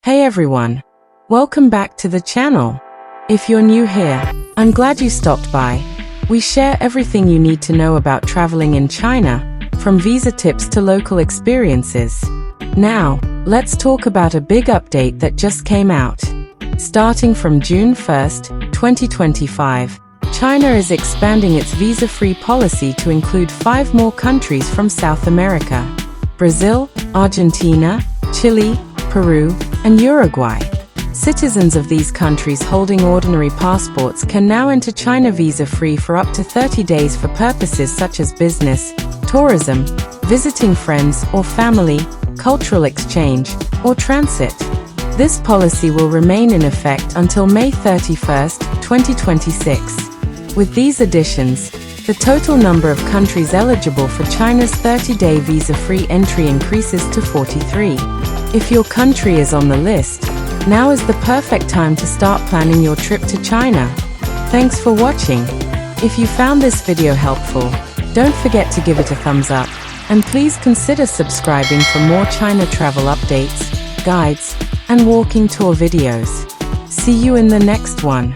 Hey everyone! Welcome back to the channel. If you're new here, I'm glad you stopped by. We share everything you need to know about traveling in China, from visa tips to local experiences. Now, let's talk about a big update that just came out. Starting from June 1st, 2025, China is expanding its visa-free policy to include 5 more countries from South America: Brazil, Argentina, Chile, Peru, and Uruguay. Citizens of these countries holding ordinary passports can now enter China visa-free for up to 30 days for purposes such as business, tourism, visiting friends or family, cultural exchange, or transit. This policy will remain in effect until May 31st, 2026. With these additions, the total number of countries eligible for China's 30-day visa-free entry increases to 43. If your country is on the list, now is the perfect time to start planning your trip to China. Thanks for watching. If you found this video helpful, don't forget to give it a thumbs up, and please consider subscribing for more China travel updates, guides, and walking tour videos. See you in the next one.